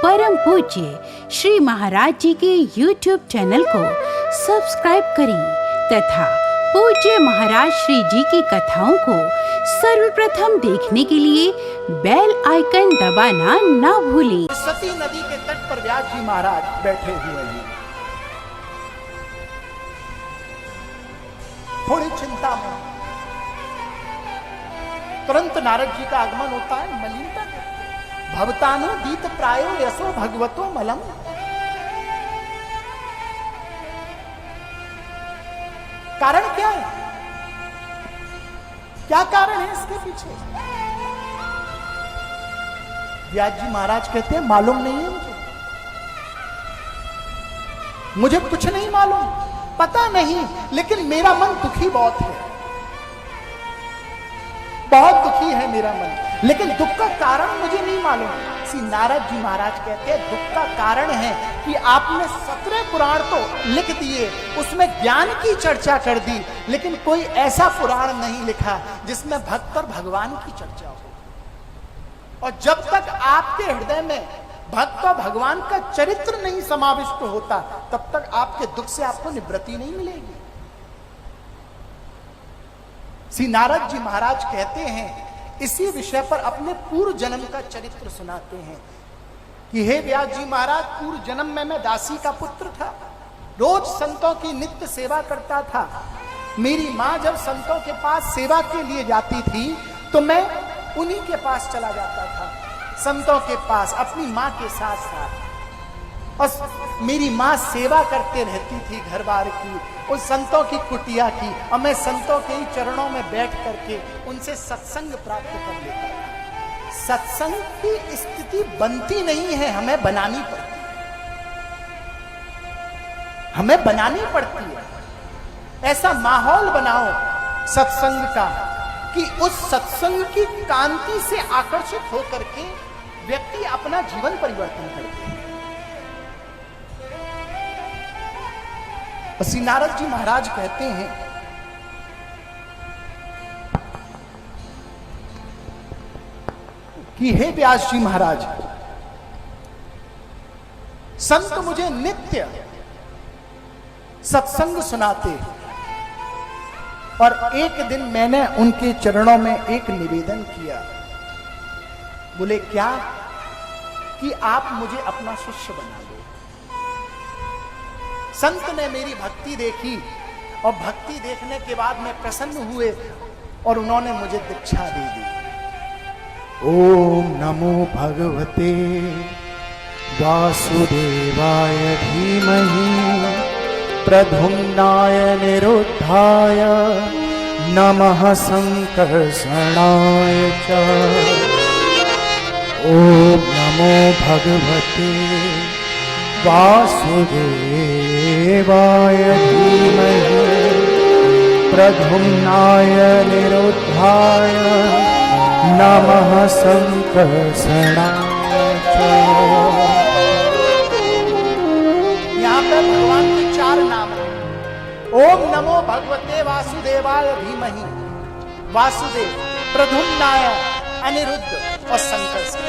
परम पूज्य श्री महाराज जी के YouTube चैनल को सब्सक्राइब करें तथा पूज्य महाराज श्री जी की कथाओं को सर्वप्रथम देखने के लिए बेल आइकन दबाना ना भूलें। सती नदी के तट पर व्यास जी महाराज बैठे हुए हैं, थोड़ी चिंता में। तुरंत नारद जी का आगमन होता है। मलिनता भवतानु दीत प्रायो यशो भगवतो मलम। कारण क्या है? क्या कारण है इसके पीछे? व्यास जी महाराज कहते हैं मालूम नहीं है मुझे कुछ नहीं मालूम, पता नहीं, लेकिन मेरा मन दुखी बहुत है, बहुत दुखी है मेरा मन, लेकिन दुख का कारण मुझे नहीं मालूम। श्री नारद जी महाराज कहते हैं दुख का कारण है कि आपने 17 पुराण तो लिख दिए, उसमें ज्ञान की चर्चा कर दी, लेकिन कोई ऐसा पुराण नहीं लिखा जिसमें भक्त और भगवान की चर्चा हो। और जब तक आपके हृदय में भक्त और भगवान का चरित्र नहीं समाविष्ट होता, तब तक आपके दुख से आपको निवृत्ति नहीं मिलेगी। श्री नारद जी महाराज कहते हैं इसी विषय पर अपने पूर्व जन्म का चरित्र सुनाते हैं कि हे व्यास जी महाराज, पूर्व जन्म में मैं दासी का पुत्र था, रोज संतों की नित्य सेवा करता था। मेरी माँ जब संतों के पास सेवा के लिए जाती थी तो मैं उन्हीं के पास चला जाता था, संतों के पास अपनी माँ के साथ साथ। और मेरी माँ सेवा करते रहती थी घर बार की, उस संतों की कुटिया की, और मैं संतों के ही चरणों में बैठ करके उनसे सत्संग प्राप्त कर लेता था। सत्संग की स्थिति बनती नहीं है, हमें बनानी पड़ती है, हमें बनानी पड़ती है। ऐसा माहौल बनाओ सत्संग का कि उस सत्संग की कांति से आकर्षित होकर के व्यक्ति अपना जीवन परिवर्तन करे। श्री नारद जी महाराज कहते हैं कि हे व्यास जी महाराज, संत मुझे नित्य सत्संग सुनाते, और एक दिन मैंने उनके चरणों में एक निवेदन किया। बोले क्या? कि आप मुझे अपना शिष्य बना लो। संत ने मेरी भक्ति देखी, और भक्ति देखने के बाद में प्रसन्न हुए और उन्होंने मुझे दीक्षा दे दी। ओम नमो भगवते वासुदेवाय धीमहि प्रद्युम्नाय निरुद्धाय नमः संकर्षणाय च। ओम नमो भगवते वासुदेवाय धीमहि प्रद्युम्नाय निरुद्धाय नमः संकर्षणाय च। यहाँ पे भगवान के 4 नाम हैं। ओम नमो भगवते वासुदेवाय धीमहि, वासुदेव, प्रद्युम्नाय, अनिरुद्ध और संकर्षण,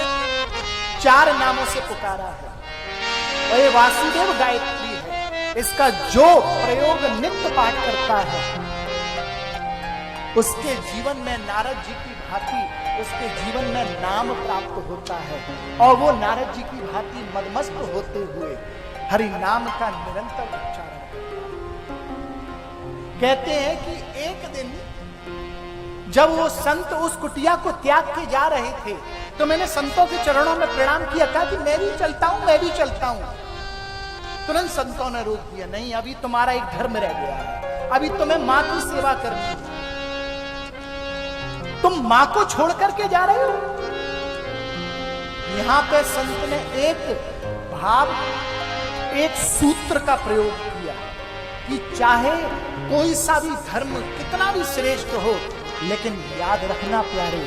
4 नामों से पुकारा है। और ये वासुदेव गायत्री है, इसका जो प्रयोग नित्य पाठ करता है उसके जीवन में नारद जी की भांति उसके जीवन में नाम प्राप्त होता है, और वो नारद जी की भांति मदमस्त होते हुए हरि नाम का निरंतर उच्चारण करता है। कहते हैं कि एक दिन जब वो संत उस कुटिया को त्याग के जा रहे थे तो मैंने संतों के चरणों में प्रणाम किया, कहा कि मैं भी चलता हूं, मैं भी चलता हूं। तुरंत संतों ने रोक दिया, नहीं, अभी तुम्हारा एक धर्म रह गया है, अभी तुम्हें मां की सेवा करनी है, तुम मां को छोड़ करके जा रहे हो। यहां पे संत ने एक भाव, एक सूत्र का प्रयोग किया कि चाहे कोई सा भी धर्म कितना भी श्रेष्ठ हो, लेकिन याद रखना प्यारे,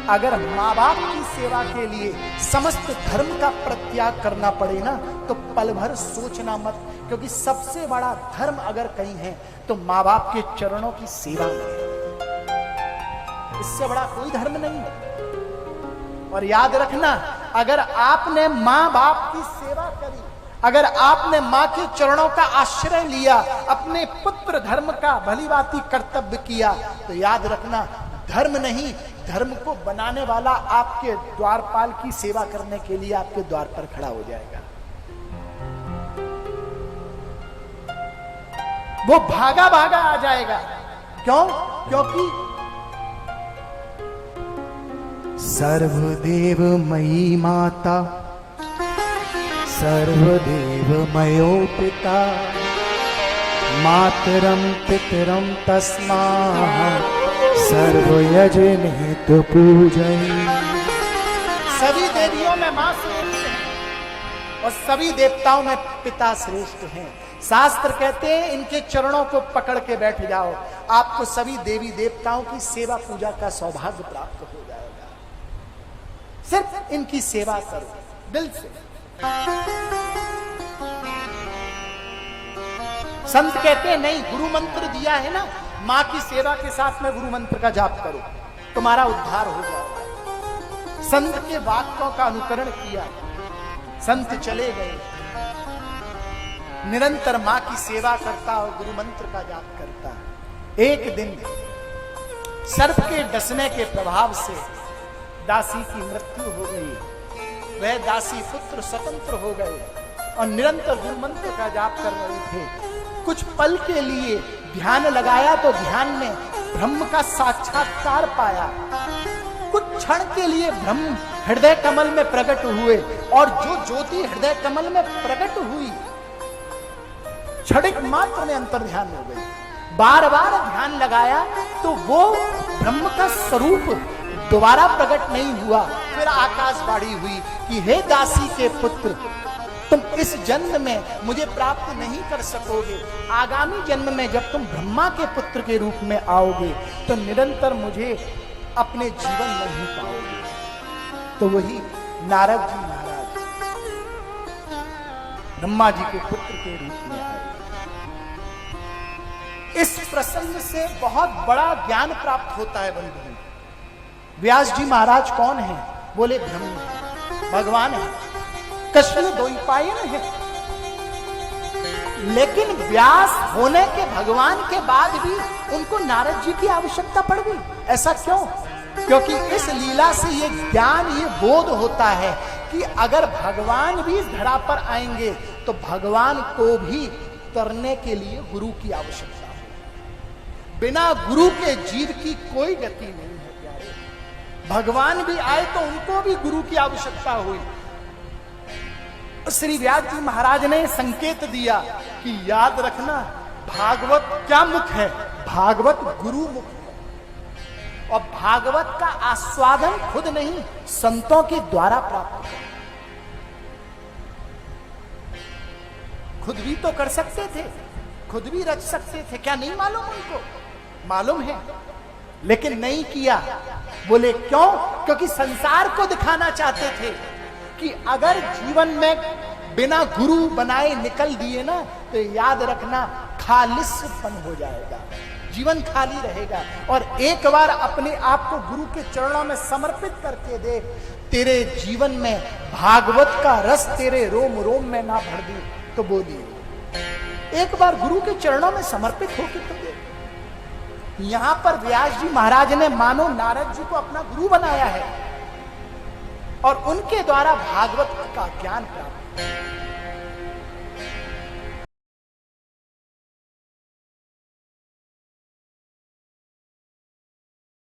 अगर माँ बाप की सेवा के लिए समस्त धर्म का परित्याग करना पड़े ना, तो पल भर सोचना मत, क्योंकि सबसे बड़ा धर्म अगर कहीं है तो माँ बाप के चरणों की सेवा में है। इससे बड़ा कोई धर्म नहीं है। और याद रखना, अगर आपने माँ बाप की सेवा करी, अगर आपने माँ के चरणों का आश्रय लिया, अपने पुत्र धर्म का भलीभांति कर्तव्य किया, तो याद रखना धर्म नहीं, धर्म को बनाने वाला आपके द्वारपाल की सेवा करने के लिए आपके द्वार पर खड़ा हो जाएगा। वो भागा भागा आ जाएगा। क्यों? क्योंकि सर्वदेव मयी माता, सर्वदेव मयो पिता, मातरम पितरम तस्मात् सर्वयजनित पूजय। सभी देवियों में मां श्रेष्ठ है और सभी देवताओं में पिता श्रेष्ठ हैं। शास्त्र कहते हैं इनके चरणों को पकड़ के बैठ जाओ, आपको सभी देवी देवताओं की सेवा पूजा का सौभाग्य प्राप्त हो जाएगा। सिर्फ इनकी सेवा करो दिल से। संत कहते हैं नहीं, गुरु मंत्र दिया है ना, मां की सेवा के साथ में गुरु मंत्र का जाप करो, तुम्हारा उद्धार हो जाएगा। संत के वाक्यों का अनुकरण किया, संत चले गए, निरंतर मां की सेवा करता और गुरु मंत्र का जाप करता। एक दिन सर्प के डसने के प्रभाव से दासी की मृत्यु हो गई। वह दासी पुत्र स्वतंत्र हो गए और निरंतर गुरु मंत्र का जाप कर रहे थे। कुछ पल के लिए ध्यान लगाया तो ध्यान में ब्रह्म का साक्षात्कार पाया। कुछ क्षण के लिए ब्रह्म हृदय कमल में प्रकट हुए और जो ज्योति हृदय कमल में प्रकट हुई क्षणिक मात्र में अंतर ध्यान हो गई। बार बार ध्यान लगाया तो वो ब्रह्म का स्वरूप दोबारा प्रकट नहीं हुआ। फिर आकाशवाणी हुई कि हे दासी के पुत्र, तुम इस जन्म में मुझे प्राप्त नहीं कर सकोगे, आगामी जन्म में जब तुम ब्रह्मा के पुत्र के रूप में आओगे तो निरंतर मुझे अपने जीवन में ही पाओगे। तो वही नारद जी महाराज ब्रह्मा जी के पुत्र के रूप में आए। इस प्रसंग से बहुत बड़ा ज्ञान प्राप्त होता है बंधु। व्यास जी महाराज कौन है? बोले ब्रह्म भगवान है, कृष्ण द्वैपायन है। लेकिन व्यास होने के भगवान के बाद भी उनको नारद जी की आवश्यकता पड़ गई। ऐसा क्यों? क्योंकि इस लीला से ये ज्ञान, ये बोध होता है कि अगर भगवान भी इस धरा पर आएंगे तो भगवान को भी तरने के लिए गुरु की आवश्यकता है। बिना गुरु के जीव की कोई गति नहीं है प्यारे। भगवान भी आए तो उनको भी गुरु की आवश्यकता हुई। श्री व्यास जी महाराज ने संकेत दिया कि याद रखना, भागवत क्या मुख है? भागवत गुरु मुख है। और भागवत का आस्वादन खुद नहीं, संतों के द्वारा प्राप्त है। खुद भी तो कर सकते थे, खुद भी रच सकते थे, क्या नहीं मालूम उनको? मालूम है, लेकिन नहीं किया। बोले क्यों? क्योंकि संसार को दिखाना चाहते थे कि अगर जीवन में बिना गुरु बनाए निकल दिए ना तो याद रखना खालिसपन हो जाएगा, जीवन खाली रहेगा। और एक बार अपने आप को गुरु के चरणों में समर्पित करके देख, तेरे जीवन में भागवत का रस तेरे रोम रोम में ना भर दी तो बोलिए। एक बार गुरु के चरणों में समर्पित होकर तो देख। यहां पर व्यास जी महाराज ने मानो नारद जी को अपना गुरु बनाया है और उनके द्वारा भागवत का ज्ञान प्राप्त।